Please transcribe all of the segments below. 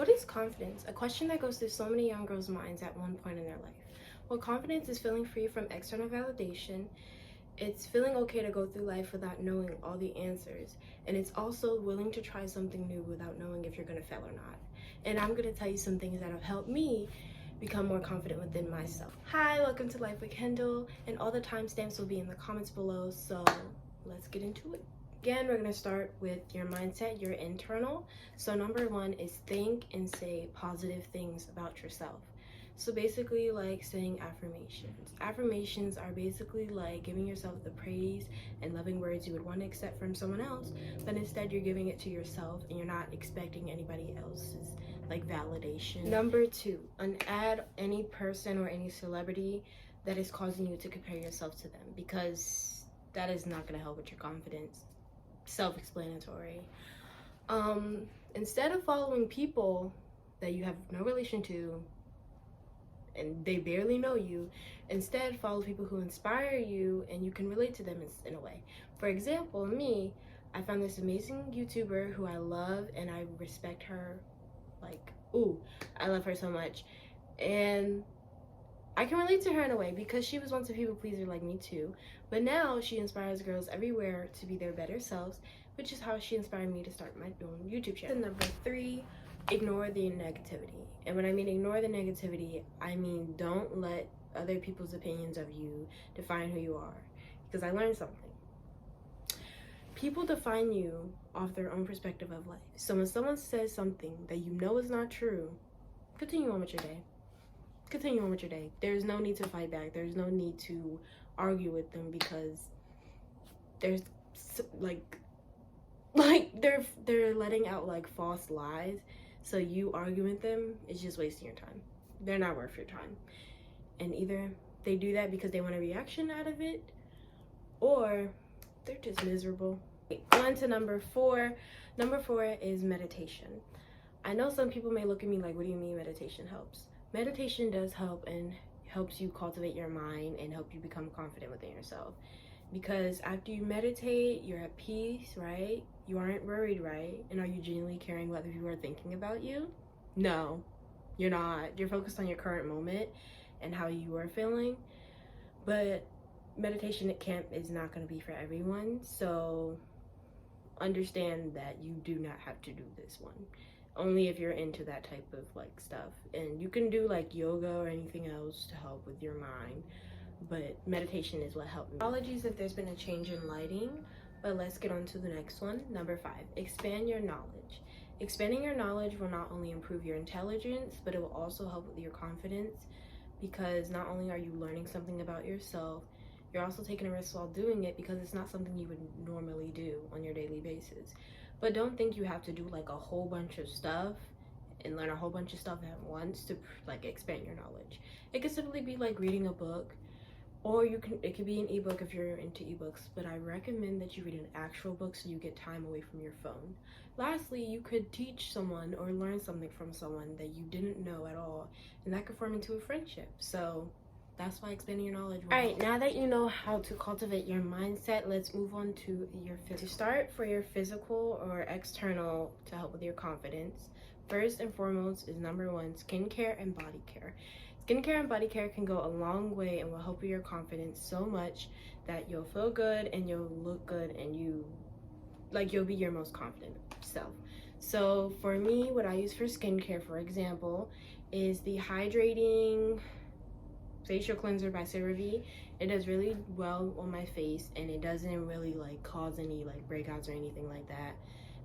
What is confidence? A question that goes through so many young girls' minds at one point in their life. Well, confidence is feeling free from external validation. It's feeling okay to go through life without knowing all the answers. And it's also willing to try something new without knowing if you're going to fail or not. And I'm going to tell you some things that have helped me become more confident within myself. Hi, welcome to Life with Kendall. And all the timestamps will be in the comments below. So let's get into it. Again, we're going to start with your mindset, your internal. So number one is think and say positive things about yourself. So basically like saying affirmations. Affirmations are basically like giving yourself the praise and loving words you would want to accept from someone else, but instead you're giving it to yourself and you're not expecting anybody else's like validation. Number two, unadd any person or any celebrity that is causing you to compare yourself to them, because that is not going to help with your confidence. Self-explanatory. Instead of following people that you have no relation to and they barely know you, instead follow people who inspire you and you can relate to them in a way. For example, me, I found this amazing YouTuber who I love and I respect her like, I love her so much, and I can relate to her in a way because she was once a people pleaser like me too, but now she inspires girls everywhere to be their better selves, which is how she inspired me to start my own YouTube channel. And number three, ignore the negativity. And when I mean ignore the negativity, I mean don't let other people's opinions of you define who you are, because I learned something. People define you off their own perspective of life. So when someone says something that you know is not true, continue on with your day. Continue on with your day. There's no need to fight back. There's no need to argue with them, because there's like they're letting out like false lies. So you arguing with them is just wasting your time. They're not worth your time. And either they do that because they want a reaction out of it, or they're just miserable. On to number four. Number four is meditation. I know some people may look at me like, what do you mean meditation helps? Meditation does help and helps you cultivate your mind and help you become confident within yourself. Because after you meditate, you're at peace, right? You aren't worried, right? And are you genuinely caring what other people are thinking about you? No, you're not. You're focused on your current moment and how you are feeling. But meditation at camp is not going to be for everyone. So understand that you do not have to do this one. Only if you're into that type of like stuff. And you can do like yoga or anything else to help with your mind, but meditation is what helped me. Apologies if there's been a change in lighting, but let's get on to the next one. Number five, expand your knowledge. Expanding your knowledge will not only improve your intelligence, but it will also help with your confidence, because not only are you learning something about yourself, you're also taking a risk while doing it, because it's not something you would normally do on your daily basis. But don't think you have to do like a whole bunch of stuff and learn a whole bunch of stuff at once to like expand your knowledge. It could simply be like reading a book, or it could be an ebook if you're into ebooks, but I recommend that you read an actual book so you get time away from your phone. Lastly, you could teach someone or learn something from someone that you didn't know at all, and that could form into a friendship. So that's why expanding your knowledge. All right, now that you know how to cultivate your mindset, let's move on to your physical. To start for your physical or external to help with your confidence, first and foremost is number one, skincare and body care. Skincare and body care can go a long way and will help with your confidence so much that you'll feel good and you'll look good and you'll be your most confident self. So for me, what I use for skincare, for example, is the hydrating facial cleanser by CeraVe. It does really well on my face, and it doesn't really like cause any like breakouts or anything like that,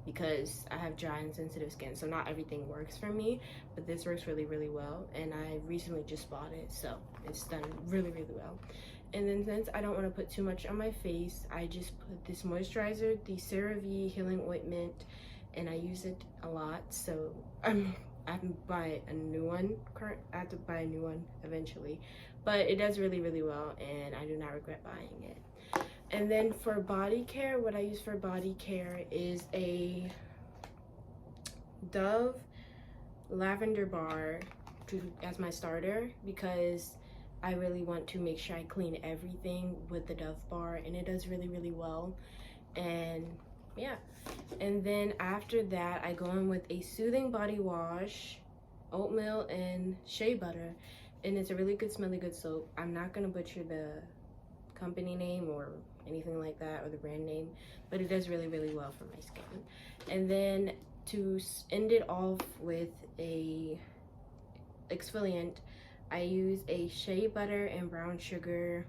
because I have dry and sensitive skin, so not everything works for me, but this works really, really well, and I recently just bought it, so it's done really, really well. And then since I don't want to put too much on my face, I just put this moisturizer, the CeraVe Healing Ointment, and I use it a lot, so I have to buy a new one. I have to buy a new one eventually, but it does really, really well, and I do not regret buying it. And then for body care, what I use for body care is a Dove lavender bar as my starter, because I really want to make sure I clean everything with the Dove bar, and it does really, really well. And yeah. And then after that, I go in with a soothing body wash, oatmeal and shea butter, and it's a really good smelly good soap. I'm not gonna butcher the company name or anything like that, or the brand name, but it does really well for my skin. And then to end it off with a exfoliant, I use a shea butter and brown sugar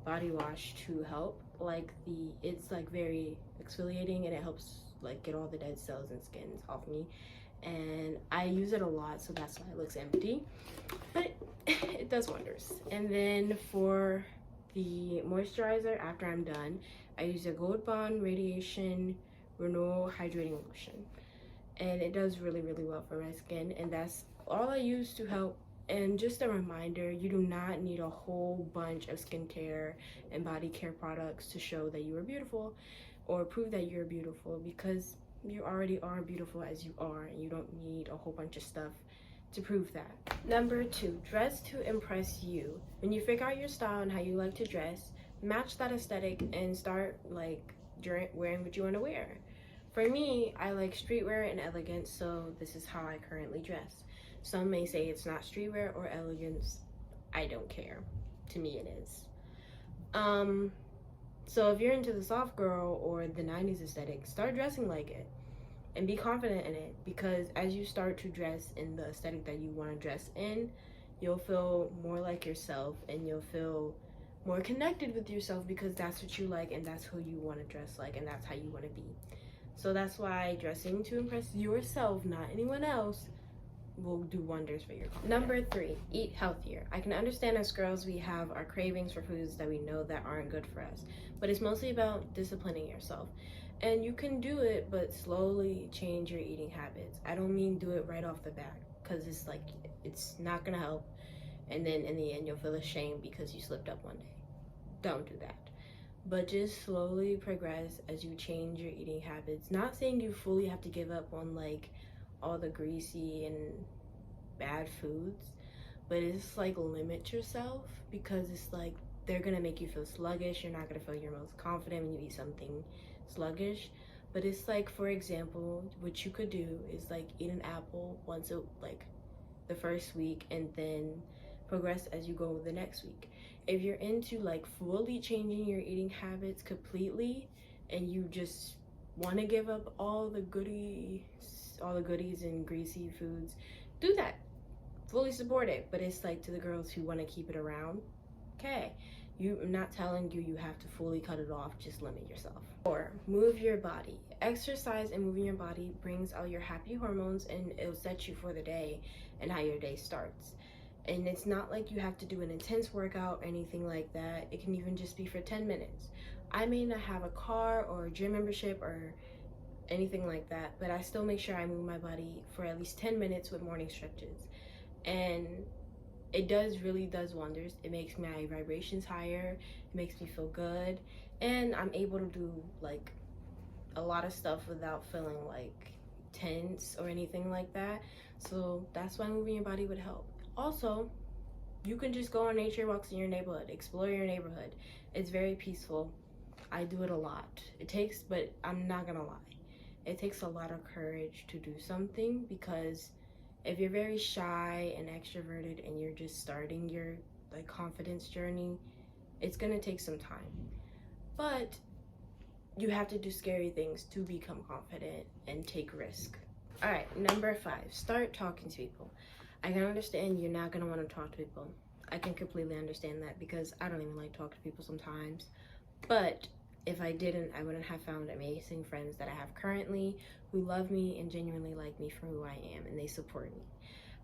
body wash to help. Like it's like very exfoliating, and it helps like get all the dead cells and skins off me, and I use it a lot, so that's why it looks empty, but it does wonders. And then for the moisturizer, after I'm done, I use a Gold Bond Radiation Renewal Hydrating Lotion, and it does really well for my skin, and that's all I use to help. And just a reminder, you do not need a whole bunch of skincare and body care products to show that you are beautiful or prove that you're beautiful, because you already are beautiful as you are, and you don't need a whole bunch of stuff to prove that. Number 2, dress to impress you. When you figure out your style and how you like to dress, match that aesthetic and start like wearing what you want to wear. For me, I like streetwear and elegance, so this is how I currently dress. Some may say it's not streetwear or elegance. I don't care. To me it is. So if you're into the soft girl or the 90s aesthetic, start dressing like it and be confident in it, because as you start to dress in the aesthetic that you want to dress in, you'll feel more like yourself, and you'll feel more connected with yourself, because that's what you like and that's who you want to dress like, and that's how you want to be. So that's why dressing to impress yourself, not anyone else, will do wonders for your confidence. Number 3, eat healthier. I can understand as girls we have our cravings for foods that we know that aren't good for us, but it's mostly about disciplining yourself. And you can do it, but slowly change your eating habits. I don't mean do it right off the bat, because it's like, it's not gonna help, and then in the end you'll feel ashamed because you slipped up one day. Don't do that. But just slowly progress as you change your eating habits. Not saying you fully have to give up on like all the greasy and bad foods, but it's like limit yourself, because it's like they're gonna make you feel sluggish. You're not gonna feel your most confident when you eat something sluggish. But it's like, for example, what you could do is like eat an apple once like the first week, and then progress as you go the next week. If you're into like fully changing your eating habits completely, and you just want to give up all the goodies and greasy foods, do that. Fully support it. But it's like, to the girls who want to keep it around, okay, I'm not telling you you have to fully cut it off, just limit yourself. 4, move your body. Exercise and moving your body brings out your happy hormones, and it'll set you for the day and how your day starts. And it's not like you have to do an intense workout or anything like that. It can even just be for 10 minutes. I may not have a car or a gym membership or anything like that, but I still make sure I move my body for at least 10 minutes with morning stretches. And it really does wonders. It makes my vibrations higher, it makes me feel good, and I'm able to do like a lot of stuff without feeling like tense or anything like that. So that's why moving your body would help. Also, you can just go on nature walks in your neighborhood, explore your neighborhood. It's very peaceful. I do it a lot. But I'm not gonna lie, it takes a lot of courage to do something, because if you're very shy and extroverted and you're just starting your like confidence journey, it's gonna take some time. But you have to do scary things to become confident and take risk. All right, number 5, start talking to people. I can understand you're not gonna want to talk to people. I can completely understand that, because I don't even like talking to people sometimes. But if I didn't, I wouldn't have found amazing friends that I have currently, who love me and genuinely like me for who I am, and they support me.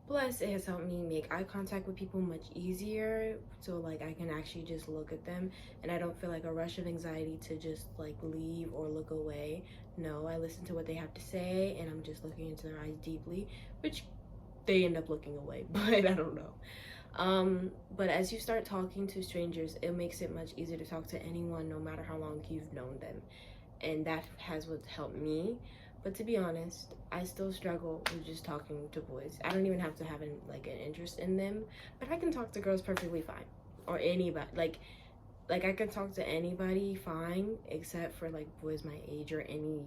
Plus, it has helped me make eye contact with people much easier, so like I can actually just look at them, and I don't feel like a rush of anxiety to just like leave or look away. No, I listen to what they have to say, and I'm just looking into their eyes deeply, which they end up looking away, but I don't know. But as you start talking to strangers, it makes it much easier to talk to anyone, no matter how long you've known them. And that has what's helped me. But to be honest, I still struggle with just talking to boys. I don't even have to have an interest in them, but I can talk to girls perfectly fine, or anybody. Like Like, I can talk to anybody fine, except for like boys my age or any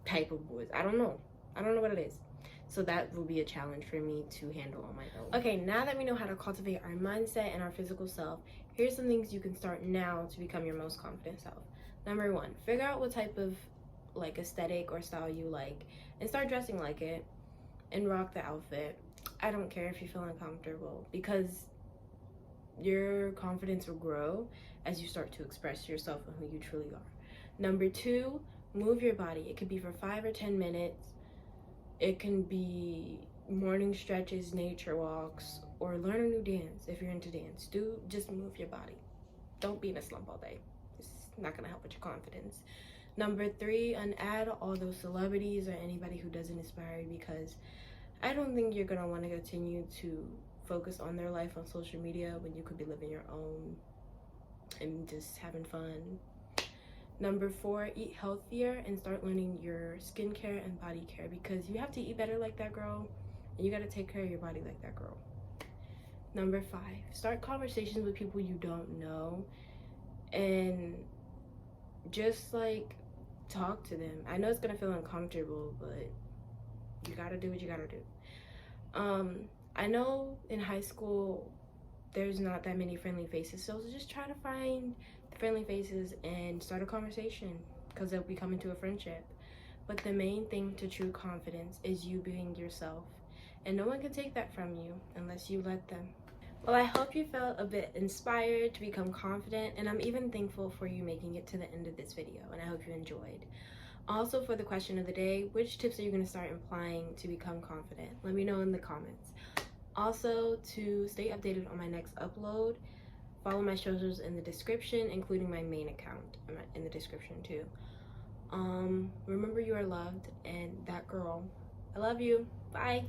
type of boys. I don't know what it is. So that will be a challenge for me to handle on my own. Okay, now that we know how to cultivate our mindset and our physical self, here's some things you can start now to become your most confident self. Number 1, figure out what type of like aesthetic or style you like and start dressing like it and rock the outfit. I don't care if you feel uncomfortable, because your confidence will grow as you start to express yourself and who you truly are. Number 2, move your body. It could be for 5 or 10 minutes. It can be morning stretches, nature walks, or learn a new dance if you're into dance. Just move your body. Don't be in a slump all day. It's not gonna help with your confidence. Number 3, unadd all those celebrities or anybody who doesn't inspire you, because I don't think you're gonna want to continue to focus on their life on social media when you could be living your own and just having fun. Number 4, eat healthier and start learning your skincare and body care, because you have to eat better like that girl, and you got to take care of your body like that girl. Number 5, start conversations with people you don't know and just like talk to them. I know it's gonna feel uncomfortable, but you gotta do what you gotta do. I know in high school there's not that many friendly faces, so just try to find friendly faces and start a conversation, because they'll be coming to a friendship. But the main thing to true confidence is you being yourself, and no one can take that from you unless you let them. Well, I hope you felt a bit inspired to become confident, and I'm even thankful for you making it to the end of this video, and I hope you enjoyed. Also, for the question of the day, which tips are you going to start applying to become confident? Let me know in the comments. Also, to stay updated on my next upload, follow my socials in the description, including my main account in the description too. Remember, you are loved, and that girl, I love you. Bye.